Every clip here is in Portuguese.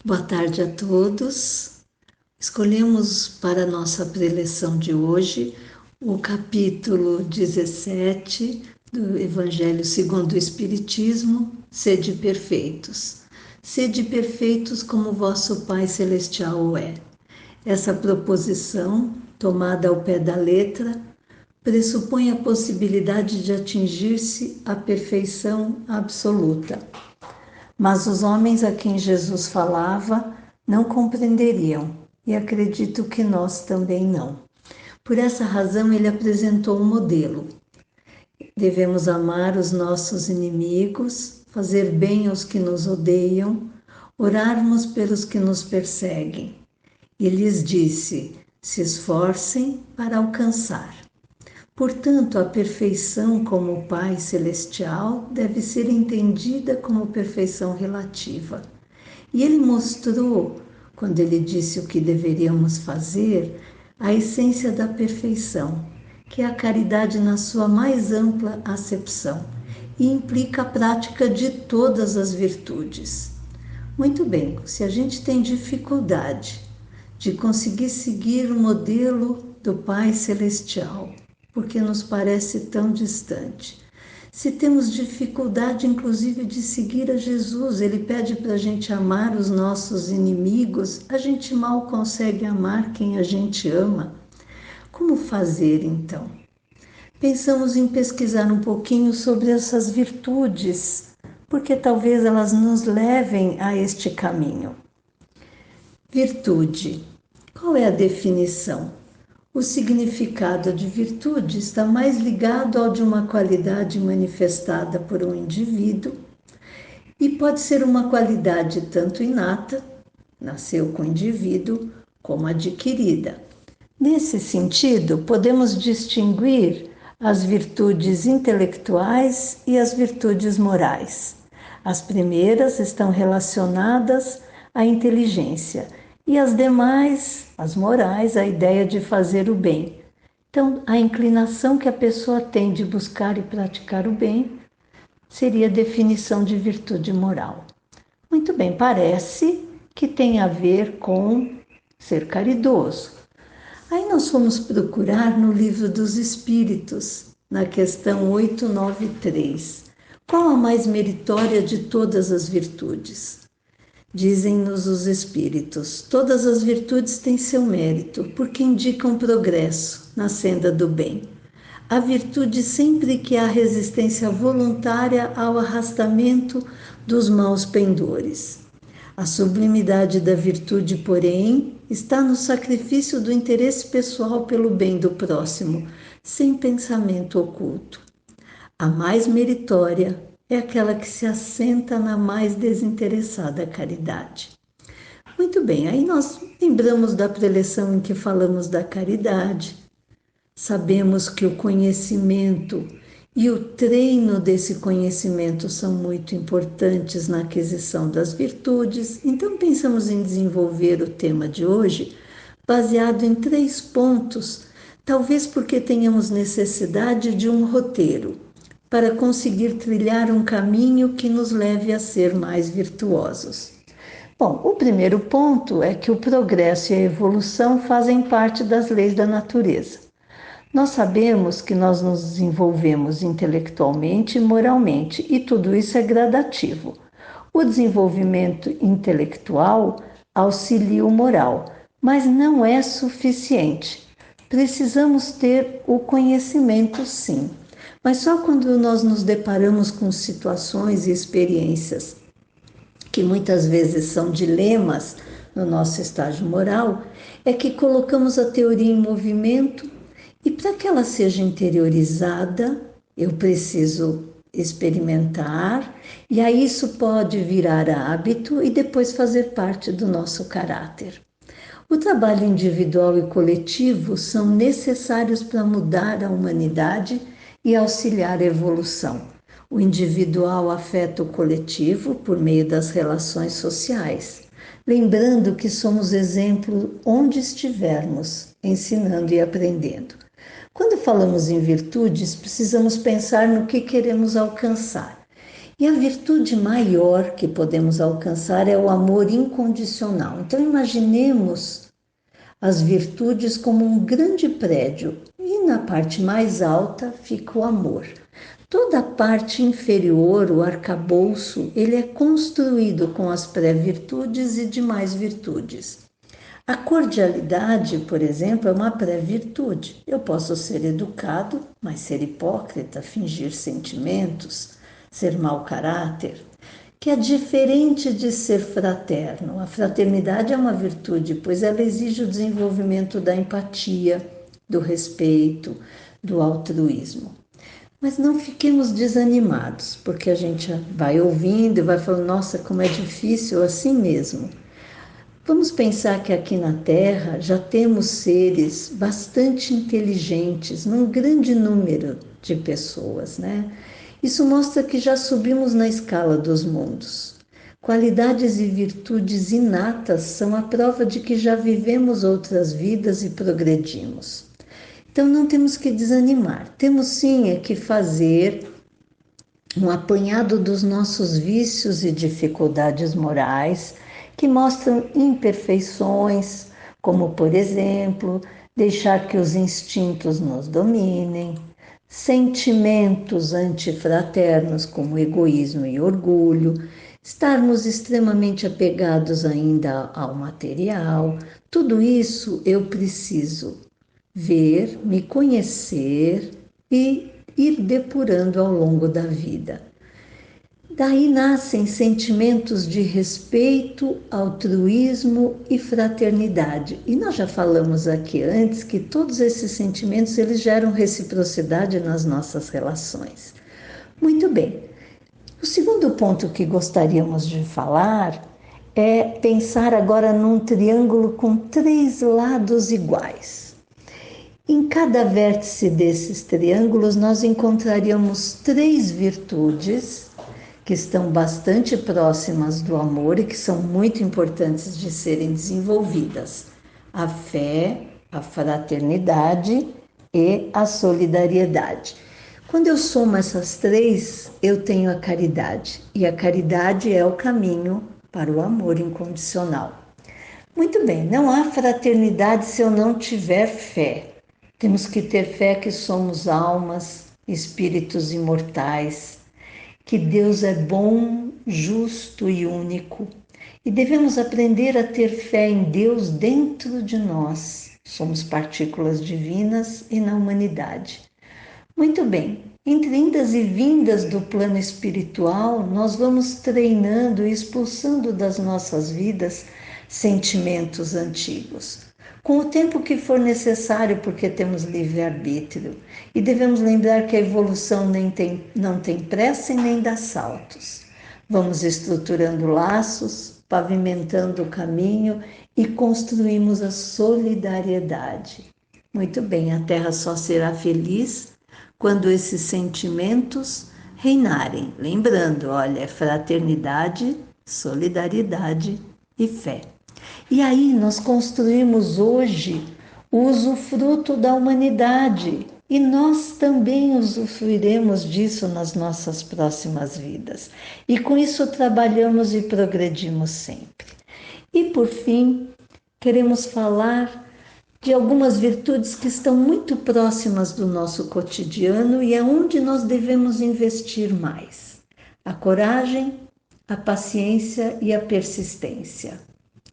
Boa tarde a todos. Escolhemos para a nossa preleção de hoje o capítulo 17 do Evangelho segundo o Espiritismo, Sede perfeitos. Sede perfeitos como vosso Pai Celestial o é. Essa proposição, tomada ao pé da letra, pressupõe a possibilidade de atingir-se a perfeição absoluta. Mas os homens a quem Jesus falava não compreenderiam, e acredito que nós também não. Por essa razão, ele apresentou um modelo. Devemos amar os nossos inimigos, fazer bem aos que nos odeiam, orarmos pelos que nos perseguem. E lhes disse: se esforcem para alcançar. Portanto, a perfeição como Pai Celestial deve ser entendida como perfeição relativa. E ele mostrou, quando ele disse o que deveríamos fazer, a essência da perfeição, que é a caridade na sua mais ampla acepção, e implica a prática de todas as virtudes. Muito bem, se a gente tem dificuldade de conseguir seguir o modelo do Pai Celestial, porque nos parece tão distante. Se temos dificuldade, inclusive, de seguir a Jesus, ele pede para a gente amar os nossos inimigos, a gente mal consegue amar quem a gente ama. Como fazer, então? Pensamos em pesquisar um pouquinho sobre essas virtudes, porque talvez elas nos levem a este caminho. Virtude. Qual é a definição? O significado de virtude está mais ligado ao de uma qualidade manifestada por um indivíduo e pode ser uma qualidade tanto inata, nasceu com o indivíduo, como adquirida. Nesse sentido, podemos distinguir as virtudes intelectuais e as virtudes morais. As primeiras estão relacionadas à inteligência e as demais, as morais, a ideia de fazer o bem. Então, a inclinação que a pessoa tem de buscar e praticar o bem seria a definição de virtude moral. Muito bem, parece que tem a ver com ser caridoso. Aí nós fomos procurar no Livro dos Espíritos, na questão 893. Qual a mais meritória de todas as virtudes? Dizem-nos os Espíritos, todas as virtudes têm seu mérito, porque indicam progresso na senda do bem. A virtude sempre que há resistência voluntária ao arrastamento dos maus pendores. A sublimidade da virtude, porém, está no sacrifício do interesse pessoal pelo bem do próximo, sem pensamento oculto. A mais meritória é aquela que se assenta na mais desinteressada caridade. Muito bem, aí nós lembramos da preleção em que falamos da caridade, sabemos que o conhecimento e o treino desse conhecimento são muito importantes na aquisição das virtudes, então pensamos em desenvolver o tema de hoje baseado em 3 pontos, talvez porque tenhamos necessidade de um roteiro para conseguir trilhar um caminho que nos leve a ser mais virtuosos. Bom, o primeiro ponto é que o progresso e a evolução fazem parte das leis da natureza. Nós sabemos que nós nos desenvolvemos intelectualmente e moralmente, e tudo isso é gradativo. O desenvolvimento intelectual auxilia o moral, mas não é suficiente. Precisamos ter o conhecimento, sim. Mas só quando nós nos deparamos com situações e experiências que muitas vezes são dilemas no nosso estágio moral, é que colocamos a teoria em movimento e para que ela seja interiorizada, eu preciso experimentar e aí isso pode virar hábito e depois fazer parte do nosso caráter. O trabalho individual e coletivo são necessários para mudar a humanidade e auxiliar a evolução. O individual afeta o coletivo por meio das relações sociais, lembrando que somos exemplo onde estivermos, ensinando e aprendendo. Quando falamos em virtudes, precisamos pensar no que queremos alcançar. E a virtude maior que podemos alcançar é o amor incondicional. Então, imaginemos as virtudes como um grande prédio e na parte mais alta fica o amor. Toda a parte inferior, o arcabouço, ele é construído com as pré-virtudes e demais virtudes. A cordialidade, por exemplo, é uma pré-virtude. Eu posso ser educado, mas ser hipócrita, fingir sentimentos, ser mau caráter, que é diferente de ser fraterno. A fraternidade é uma virtude, pois ela exige o desenvolvimento da empatia, do respeito, do altruísmo. Mas não fiquemos desanimados, porque a gente vai ouvindo e vai falando, nossa, como é difícil assim mesmo. Vamos pensar que aqui na Terra já temos seres bastante inteligentes, num grande número de pessoas, né? Isso mostra que já subimos na escala dos mundos. Qualidades e virtudes inatas são a prova de que já vivemos outras vidas e progredimos. Então não temos que desanimar, temos sim é que fazer um apanhado dos nossos vícios e dificuldades morais que mostram imperfeições, como, por exemplo, deixar que os instintos nos dominem, sentimentos antifraternos, como egoísmo e orgulho, estarmos extremamente apegados ainda ao material. Tudo isso eu preciso ver, me conhecer e ir depurando ao longo da vida. Daí nascem sentimentos de respeito, altruísmo e fraternidade. E nós já falamos aqui antes que todos esses sentimentos eles geram reciprocidade nas nossas relações. Muito bem. O segundo ponto que gostaríamos de falar é pensar agora num triângulo com 3 lados iguais. Em cada vértice desses triângulos, nós encontraríamos 3 virtudes que estão bastante próximas do amor e que são muito importantes de serem desenvolvidas: a fé, a fraternidade e a solidariedade. Quando eu somo essas 3, eu tenho a caridade, e a caridade é o caminho para o amor incondicional. Muito bem, não há fraternidade se eu não tiver fé. Temos que ter fé que somos almas, espíritos imortais, que Deus é bom, justo e único. E devemos aprender a ter fé em Deus dentro de nós. Somos partículas divinas e na humanidade. Muito bem, entre indas e vindas do plano espiritual, nós vamos treinando e expulsando das nossas vidas sentimentos antigos, com o tempo que for necessário, porque temos livre-arbítrio. E devemos lembrar que a evolução não tem pressa e nem dá saltos. Vamos estruturando laços, pavimentando o caminho e construímos a solidariedade. Muito bem, a Terra só será feliz quando esses sentimentos reinarem. Lembrando, olha, é fraternidade, solidariedade e fé. E aí nós construímos hoje o usufruto da humanidade e nós também usufruiremos disso nas nossas próximas vidas. E com isso trabalhamos e progredimos sempre. E por fim, queremos falar de algumas virtudes que estão muito próximas do nosso cotidiano e é onde nós devemos investir mais: a coragem, a paciência e a persistência,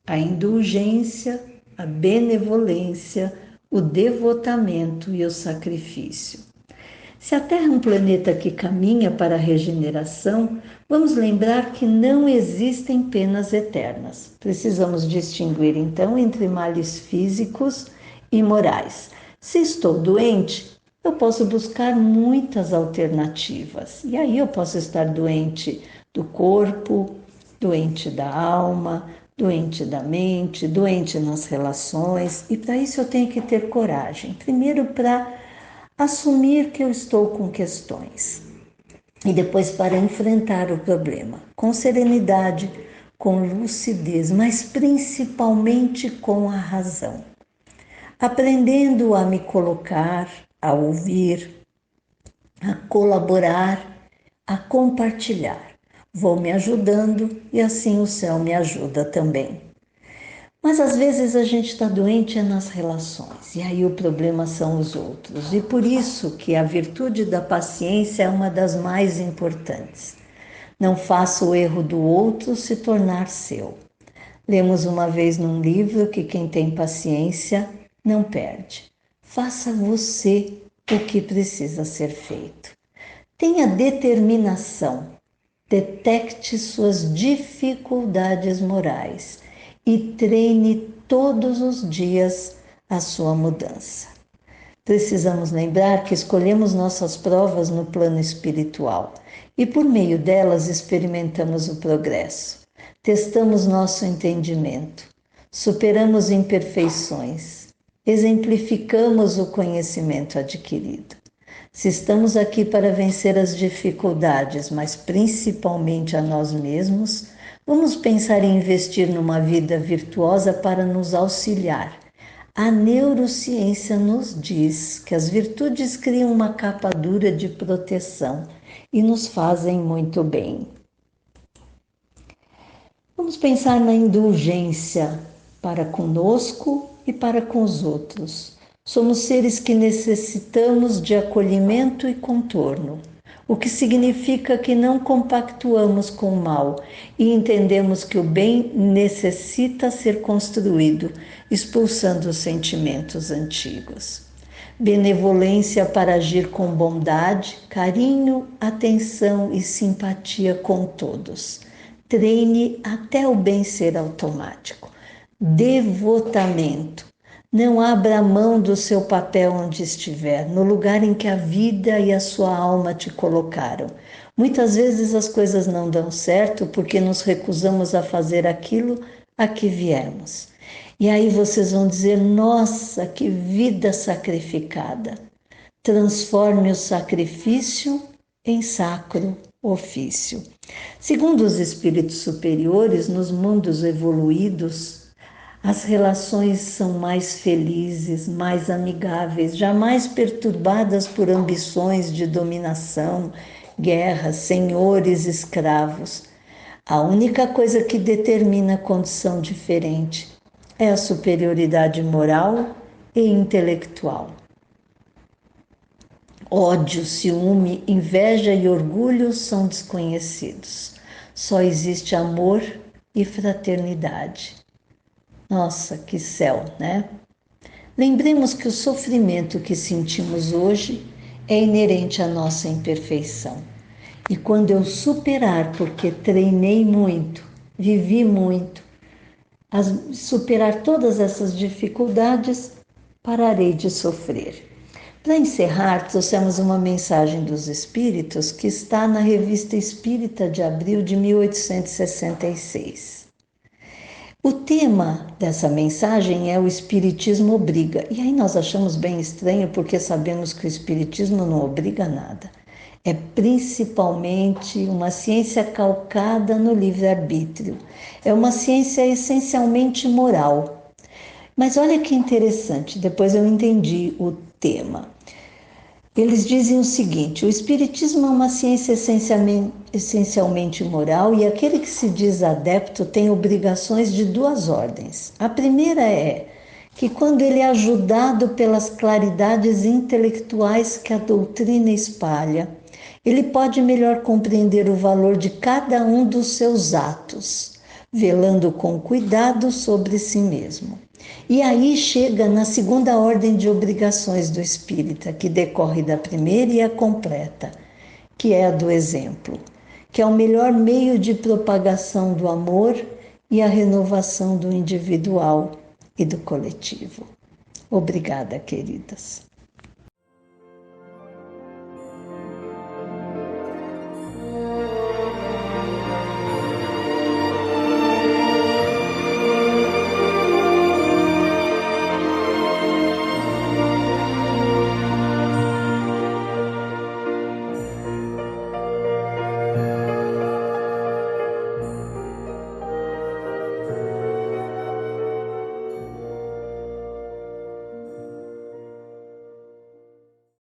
a indulgência, a benevolência, o devotamento e o sacrifício. Se a Terra é um planeta que caminha para a regeneração, vamos lembrar que não existem penas eternas. Precisamos distinguir, então, entre males físicos e morais. Se estou doente, eu posso buscar muitas alternativas. E aí eu posso estar doente do corpo, doente da alma, doente da mente, doente nas relações. E para isso eu tenho que ter coragem. Primeiro, para assumir que eu estou com questões. E depois, para enfrentar o problema com serenidade, com lucidez, mas principalmente com a razão. Aprendendo a me colocar, a ouvir, a colaborar, a compartilhar. vou me ajudando e assim o céu me ajuda também. Mas às vezes a gente está doente nas relações e aí o problema são os outros. E por isso que a virtude da paciência é uma das mais importantes. Não faça o erro do outro se tornar seu. Lemos uma vez num livro que quem tem paciência não perde. Faça você o que precisa ser feito. Tenha determinação. Detecte suas dificuldades morais e treine todos os dias a sua mudança. Precisamos lembrar que escolhemos nossas provas no plano espiritual e por meio delas experimentamos o progresso. Testamos nosso entendimento, superamos imperfeições, exemplificamos o conhecimento adquirido. Se estamos aqui para vencer as dificuldades, mas principalmente a nós mesmos, vamos pensar em investir numa vida virtuosa para nos auxiliar. A neurociência nos diz que as virtudes criam uma capa dura de proteção e nos fazem muito bem. Vamos pensar na indulgência para conosco e para com os outros. Somos seres que necessitamos de acolhimento e contorno, o que significa que não compactuamos com o mal e entendemos que o bem necessita ser construído, expulsando os sentimentos antigos. Benevolência para agir com bondade, carinho, atenção e simpatia com todos. Treine até o bem ser automático. Devotamento. Não abra mão do seu papel onde estiver, no lugar em que a vida e a sua alma te colocaram. Muitas vezes as coisas não dão certo porque nos recusamos a fazer aquilo a que viemos. E aí vocês vão dizer: nossa, que vida sacrificada! Transforme o sacrifício em sacro ofício. Segundo os espíritos superiores, nos mundos evoluídos, as relações são mais felizes, mais amigáveis, jamais perturbadas por ambições de dominação, guerras, senhores, escravos. A única coisa que determina a condição diferente é a superioridade moral e intelectual. Ódio, ciúme, inveja e orgulho são desconhecidos. Só existe amor e fraternidade. Nossa, que céu, né? Lembremos que o sofrimento que sentimos hoje é inerente à nossa imperfeição. E quando eu superar, porque treinei muito, vivi muito, superar todas essas dificuldades, pararei de sofrer. Para encerrar, trouxemos uma mensagem dos Espíritos que está na Revista Espírita de abril de 1866. O tema dessa mensagem é o Espiritismo obriga. E aí nós achamos bem estranho porque sabemos que o Espiritismo não obriga nada. É principalmente uma ciência calcada no livre-arbítrio. É uma ciência essencialmente moral. Mas olha que interessante, depois eu entendi o tema. Eles dizem o seguinte: o Espiritismo é uma ciência essencialmente moral e aquele que se diz adepto tem obrigações de duas ordens. A primeira é que, quando ele é ajudado pelas claridades intelectuais que a doutrina espalha, ele pode melhor compreender o valor de cada um dos seus atos, velando com cuidado sobre si mesmo. E aí chega na segunda ordem de obrigações do espírita, que decorre da primeira e a completa, que é a do exemplo, que é o melhor meio de propagação do amor e a renovação do individual e do coletivo. Obrigada, queridas.